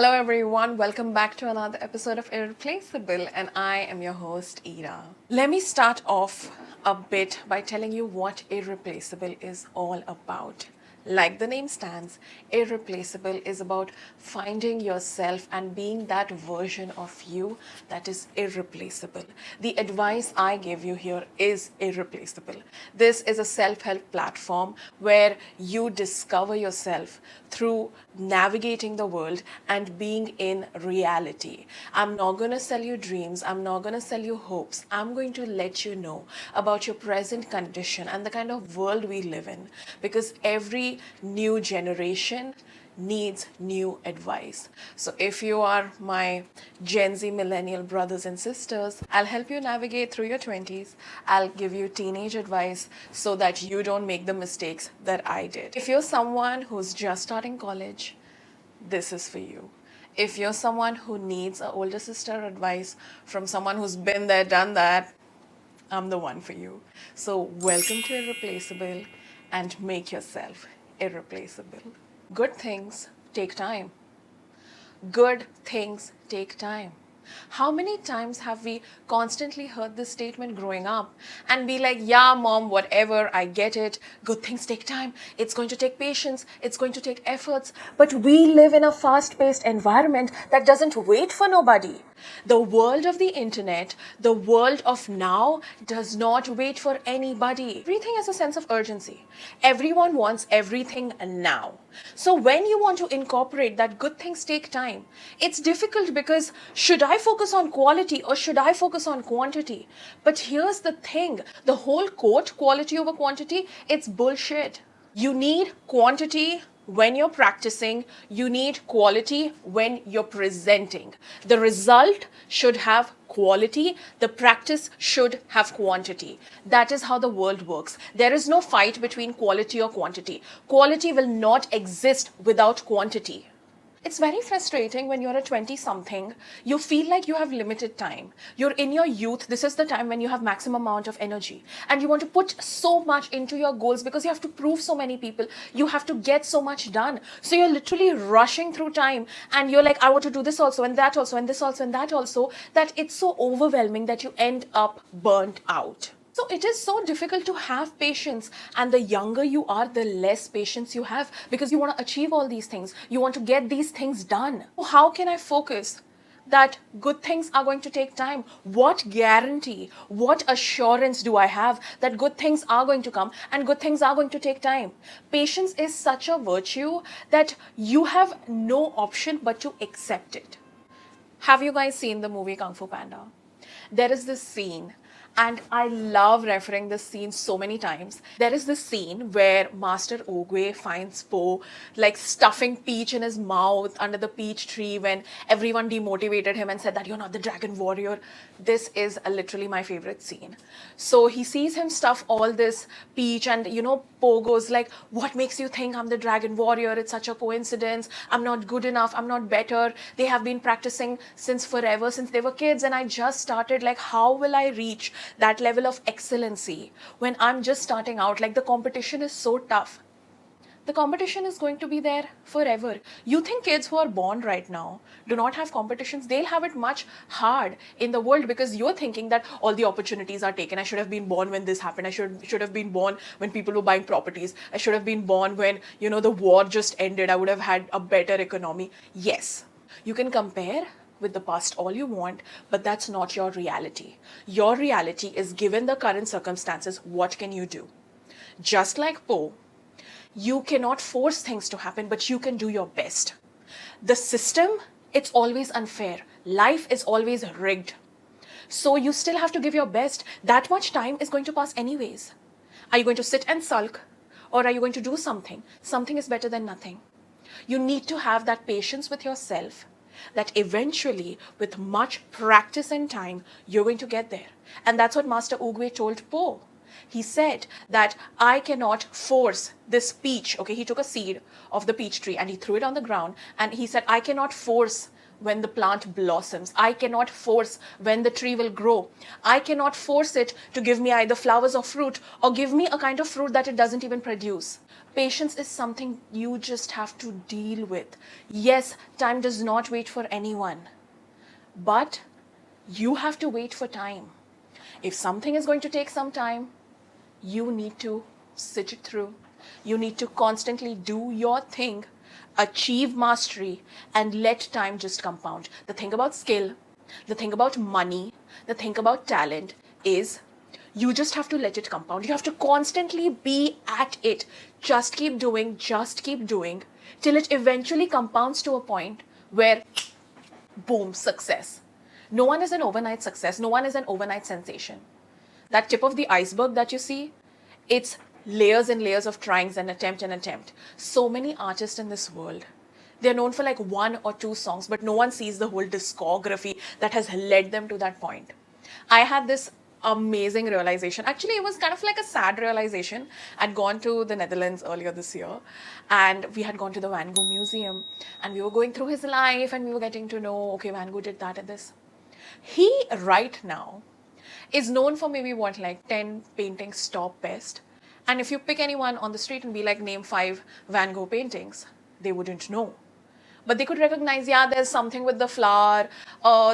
Hello everyone, welcome back to another episode of Irreplaceable, and I am your host Ira. Let me start off a bit by telling you what Irreplaceable is all about. Like the name stands, Irreplaceable is about finding yourself and being that version of you that is irreplaceable. The advice I give you here is irreplaceable. This is a self-help platform where you discover yourself through navigating the world and being in reality. I'm not going to sell you dreams. I'm not going to sell you hopes. I'm going to let you know about your present condition and the kind of world we live in, because every new generation needs new advice. So if you are my Gen Z millennial brothers and sisters, I'll help you navigate through your 20s. I'll give you teenage advice so that you don't make the mistakes that I did. If you're someone who's just starting college, this is for you. If you're someone who needs an older sister advice from someone who's been there, done that, I'm the one for you. So welcome to Irreplaceable and make yourself irreplaceable. Good things take time. Good things take time. How many times have we constantly heard this statement growing up and be like, yeah, mom, whatever, I get it. Good things take time. It's going to take patience. It's going to take efforts. But we live in a fast-paced environment that doesn't wait for nobody. The world of the internet, the world of now, does not wait for anybody. Everything has a sense of urgency. Everyone wants everything now. So when you want to incorporate that good things take time, it's difficult because should I focus on quality or should I focus on quantity? But here's the thing, the whole quote, quality over quantity, it's bullshit. You need quantity when you're practicing, you need quality when you're presenting. The result should have quality, the practice should have quantity. That is how the world works. There is no fight between quality or quantity. Quality will not exist without quantity. It's very frustrating when you're a 20 something. You feel like you have limited time. You're in your youth. This is the time when you have maximum amount of energy. And you want to put so much into your goals because you have to prove so many people. You have to get so much done. So you're literally rushing through time. And you're like, I want to do this also and that also and this also and that also. That it's so overwhelming that you end up burnt out. So it is so difficult to have patience, and the younger you are, the less patience you have because you want to achieve all these things. You want to get these things done. So how can I focus that good things are going to take time? What guarantee, what assurance do I have that good things are going to come and good things are going to take time? Patience is such a virtue that you have no option but to accept it. Have you guys seen the movie Kung Fu Panda? There is this scene, and I love referring this scene so many times. There is this scene where Master Oogway finds Po like stuffing peach in his mouth under the peach tree when everyone demotivated him and said that you're not the dragon warrior. This is literally my favorite scene. So he sees him stuff all this peach, and Po goes like, what makes you think I'm the dragon warrior? It's such a coincidence. I'm not good enough. I'm not better. They have been practicing since forever, since they were kids, and I just started. Like, how will I reach that level of excellency when I'm just starting out? Like, the competition is so tough. The competition is going to be there forever. You think kids who are born right now do not have competitions? They'll have it much hard in the world because you're thinking that all the opportunities are taken. I should have been born when this happened. I should have been born when people were buying properties. I should have been born when, the war just ended. I would have had a better economy. Yes, you can compare with the past all you want, but that's not your reality. Your reality is, given the current circumstances, what can you do? Just like Po, you cannot force things to happen, but you can do your best. The system, it's always unfair. Life is always rigged. So you still have to give your best. That much time is going to pass anyways. Are you going to sit and sulk, or are you going to do something? Something is better than nothing. You need to have that patience with yourself that eventually, with much practice and time, you're going to get there. And that's what Master Oogway told Po. He said that I cannot force this peach. Okay, he took a seed of the peach tree and he threw it on the ground, and he said, I cannot force when the plant blossoms. I cannot force when the tree will grow. I cannot force it to give me either flowers or fruit, or give me a kind of fruit that it doesn't even produce. Patience is something you just have to deal with. Yes, time does not wait for anyone, but you have to wait for time. If something is going to take some time, you need to sit it through. You need to constantly do your thing, achieve mastery, and let time just compound. The thing about skill, the thing about money, the thing about talent is you just have to let it compound. You have to constantly be at it. Just keep doing till it eventually compounds to a point where, boom, success. No one is an overnight success. No one is an overnight sensation. That tip of the iceberg that you see, it's layers and layers of tryings and attempt. So many artists in this world, they're known for like one or two songs, but no one sees the whole discography that has led them to that point. I had this amazing realization. Actually, it was kind of like a sad realization. I'd gone to the Netherlands earlier this year, and we had gone to the Van Gogh Museum, and we were going through his life, and we were getting to know, okay, Van Gogh did that and this. He right now is known for maybe what, like 10 paintings top best. And if you pick anyone on the street and be like, name 5 Van Gogh paintings, they wouldn't know. But they could recognize, yeah, there's something with the flower,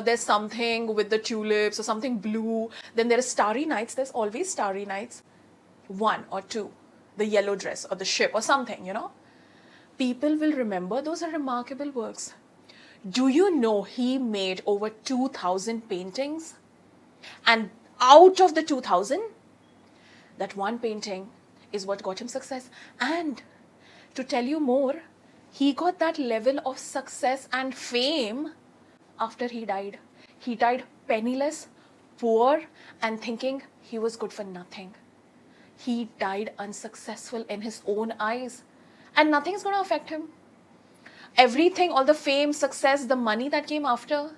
there's something with the tulips, or something blue. Then there are starry nights, there's always starry nights. 1 or 2, the yellow dress or the ship or something, you know. People will remember, those are remarkable works. Do you know he made over 2,000 paintings? And out of the 2,000, that one painting is what got him success. And to tell you more, he got that level of success and fame after he died. He died penniless, poor, and thinking he was good for nothing. He died unsuccessful in his own eyes, and nothing's going to affect him. Everything, all the fame, success, the money that came after,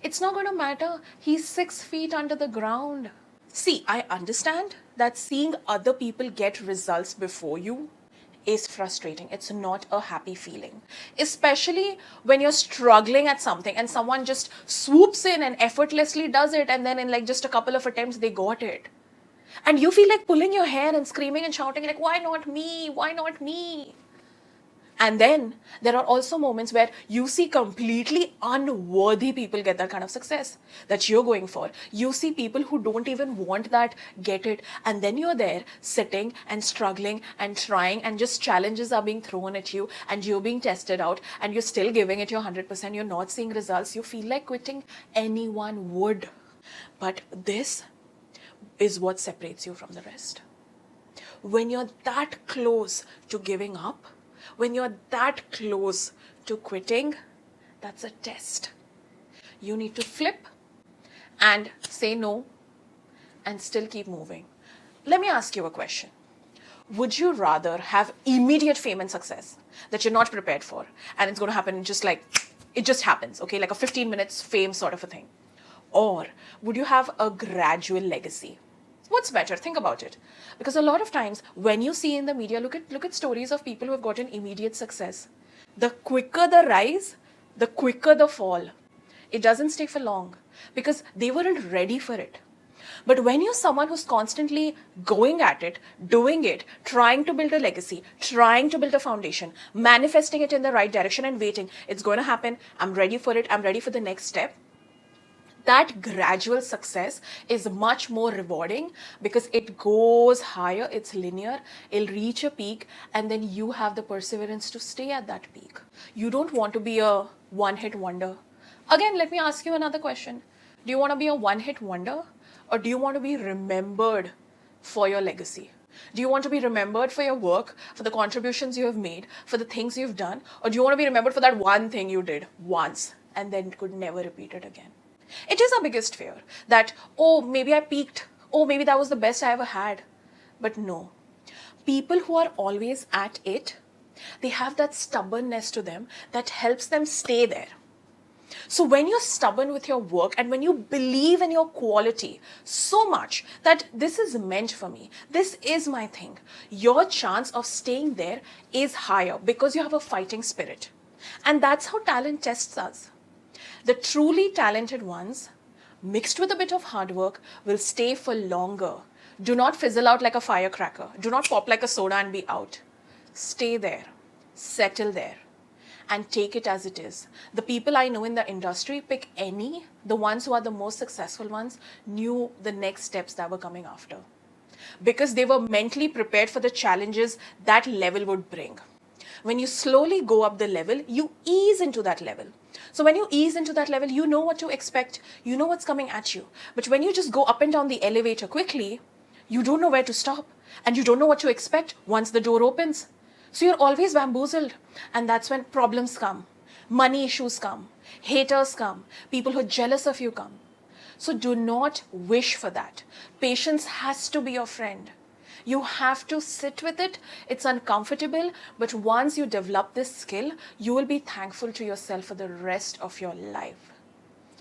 it's not going to matter. He's 6 feet under the ground. See, I understand that seeing other people get results before you is frustrating. It's not a happy feeling. Especially when you're struggling at something and someone just swoops in and effortlessly does it, and then in like just a couple of attempts, they got it. And you feel like pulling your hair and screaming and shouting like, why not me? Why not me? And then there are also moments where you see completely unworthy people get that kind of success that you're going for. You see people who don't even want that get it. And then you're there sitting and struggling and trying, and just challenges are being thrown at you and you're being tested out and you're still giving it your 100%. You're not seeing results. You feel like quitting. Anyone would. But this is what separates you from the rest. When you're that close to giving up, when you're that close to quitting, that's a test. You need to flip and say no and still keep moving. Let me ask you a question. Would you rather have immediate fame and success that you're not prepared for, and it's going to happen just like, it just happens, okay, like a 15 minutes fame sort of a thing? Or would you have a gradual legacy? What's better? Think about it. Because a lot of times when you see in the media, look at stories of people who have gotten immediate success. The quicker the rise, the quicker the fall. It doesn't stay for long because they weren't ready for it. But when you're someone who's constantly going at it, doing it, trying to build a legacy, trying to build a foundation, manifesting it in the right direction and waiting, it's going to happen, I'm ready for it, I'm ready for the next step. That gradual success is much more rewarding because it goes higher, it's linear, it'll reach a peak, and then you have the perseverance to stay at that peak. You don't want to be a one-hit wonder. Again, let me ask you another question. Do you want to be a one-hit wonder, or do you want to be remembered for your legacy? Do you want to be remembered for your work, for the contributions you have made, for the things you've done, or do you want to be remembered for that one thing you did once and then could never repeat it again? It is our biggest fear that, oh, maybe I peaked. Oh, maybe that was the best I ever had. But no. People who are always at it, they have that stubbornness to them that helps them stay there. So when you're stubborn with your work and when you believe in your quality so much that this is meant for me, this is my thing, your chance of staying there is higher because you have a fighting spirit. And that's how talent tests us. The truly talented ones, mixed with a bit of hard work, will stay for longer. Do not fizzle out like a firecracker. Do not pop like a soda and be out. Stay there, settle there, and take it as it is. The people I know in the industry, pick any, the ones who are the most successful ones, knew the next steps that were coming after. Because they were mentally prepared for the challenges that level would bring. When you slowly go up the level, you ease into that level. So when you ease into that level, you know what to expect, you know what's coming at you. But when you just go up and down the elevator quickly, you don't know where to stop, and you don't know what to expect once the door opens. So you're always bamboozled, and that's when problems come, money issues come, haters come, people who are jealous of you come. So do not wish for that. Patience has to be your friend. You have to sit with it. It's uncomfortable, but once you develop this skill, you will be thankful to yourself for the rest of your life.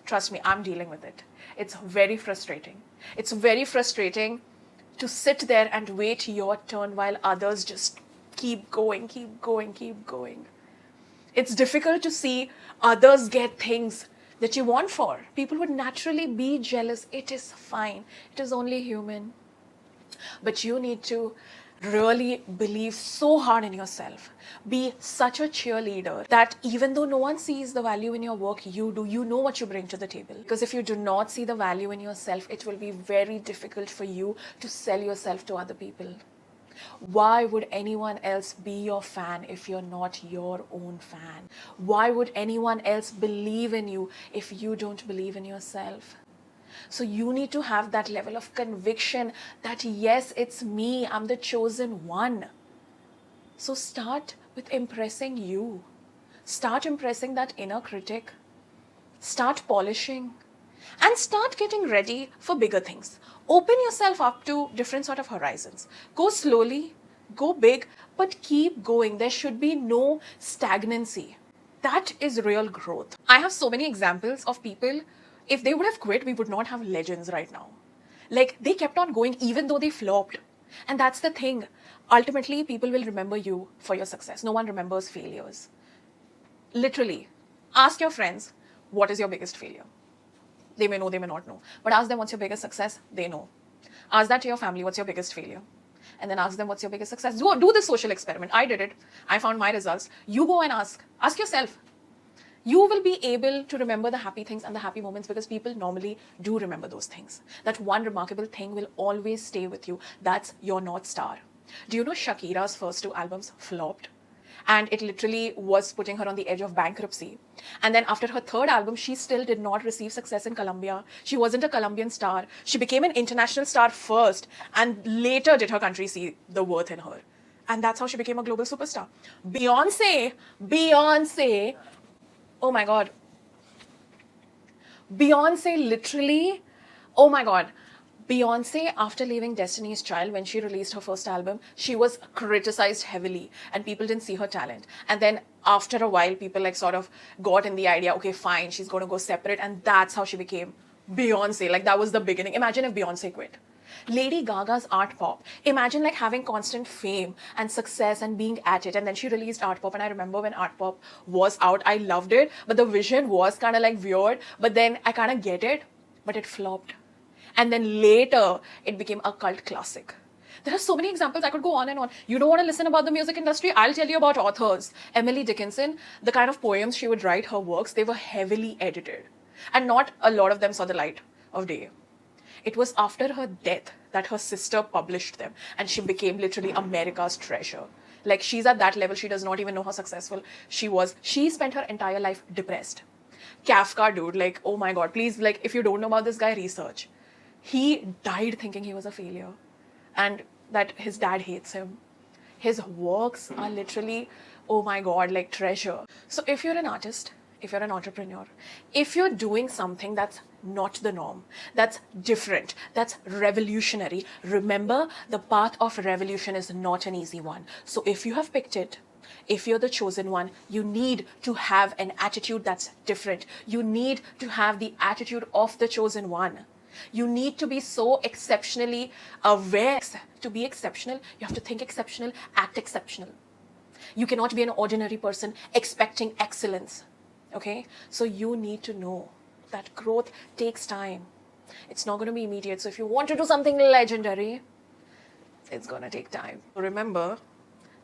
Trust me, I'm dealing with it. It's very frustrating. It's very frustrating to sit there and wait your turn while others just keep going, keep going, keep going. It's difficult to see others get things that you want for. People would naturally be jealous. It is fine. It is only human. But you need to really believe so hard in yourself. Be such a cheerleader that even though no one sees the value in your work, you do. You know what you bring to the table. Because if you do not see the value in yourself, it will be very difficult for you to sell yourself to other people. Why would anyone else be your fan if you're not your own fan? Why would anyone else believe in you if you don't believe in yourself? So you need to have that level of conviction that yes, it's me, I'm the chosen one. So start with impressing you. Start impressing that inner critic. Start polishing. And start getting ready for bigger things. Open yourself up to different sort of horizons. Go slowly, go big, but keep going. There should be no stagnancy. That is real growth. I have so many examples of people, if they would have quit, we would not have legends right now. Like, they kept on going even though they flopped. And that's the thing. Ultimately, people will remember you for your success. No one remembers failures. Literally, ask your friends, what is your biggest failure? They may know, they may not know. But ask them, what's your biggest success? They know. Ask that to your family, what's your biggest failure? And then ask them, what's your biggest success? Do this social experiment. I did it. I found my results. You go and ask. Ask yourself. You will be able to remember the happy things and the happy moments because people normally do remember those things. That one remarkable thing will always stay with you. That's your North Star. Do you know Shakira's first 2 albums flopped? And it literally was putting her on the edge of bankruptcy. And then after her 3rd album, she still did not receive success in Colombia. She wasn't a Colombian star. She became an international star first, and later did her country see the worth in her. And that's how she became a global superstar. Beyonce, oh my God. Beyonce literally, oh my God. Beyonce, after leaving Destiny's Child, when she released her first album, she was criticized heavily and people didn't see her talent. And then after a while, people like sort of got in the idea, okay, fine, she's going to go separate. And that's how she became Beyonce. Like, that was the beginning. Imagine if Beyonce quit. Lady Gaga's art pop. Imagine like having constant fame and success and being at it. And then she released art pop. And I remember when art pop was out, I loved it. But the vision was kind of like weird. But then I kind of get it. But it flopped. And then later, it became a cult classic. There are so many examples. I could go on and on. You don't want to listen about the music industry? I'll tell you about authors. Emily Dickinson, the kind of poems she would write, her works, they were heavily edited. And not a lot of them saw the light of day. It was after her death that her sister published them. And she became literally America's treasure. Like, she's at that level. She does not even know how successful she was. She spent her entire life depressed. Kafka, dude, like, oh my God, please, like, if you don't know about this guy, research. He died thinking he was a failure and that his dad hates him. His works are literally, oh my God, like treasure. So if you're an artist, if you're an entrepreneur, if you're doing something that's not the norm, that's different, that's revolutionary, remember the path of revolution is not an easy one. So if you have picked it, if you're the chosen one, you need to have an attitude that's different. You need to have the attitude of the chosen one. You need to be so exceptionally aware. To be exceptional, you have to think exceptional, act exceptional. You cannot be an ordinary person expecting excellence. Okay, so you need to know that growth takes time. It's not going to be immediate. So if you want to do something legendary, it's going to take time. Remember,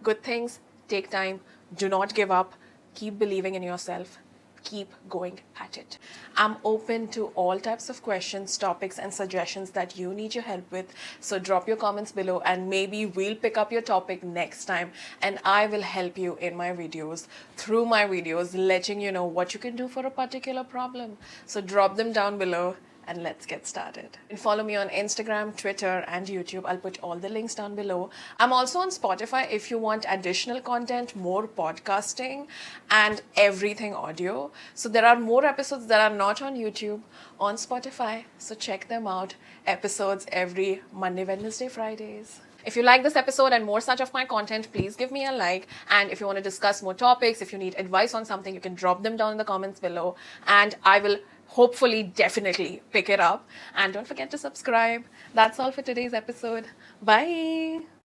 good things take time. Do not give up. Keep believing in yourself. Keep going at it. I'm open to all types of questions, topics, and suggestions that you need your help with. So drop your comments below and maybe we'll pick up your topic next time and I will help you in my videos, through my videos, letting you know what you can do for a particular problem. So drop them down below and let's get started. And follow me on Instagram, Twitter, and YouTube. I'll put all the links down below. I'm also on Spotify if you want additional content, more podcasting, and everything audio. So there are more episodes that are not on YouTube, on Spotify. So check them out. Episodes every Monday, Wednesday, Fridays. If you like this episode and more such of my content, please give me a like. And if you want to discuss more topics, if you need advice on something, you can drop them down in the comments below. And I will hopefully definitely pick it up. And don't forget to subscribe. That's all for today's episode. Bye.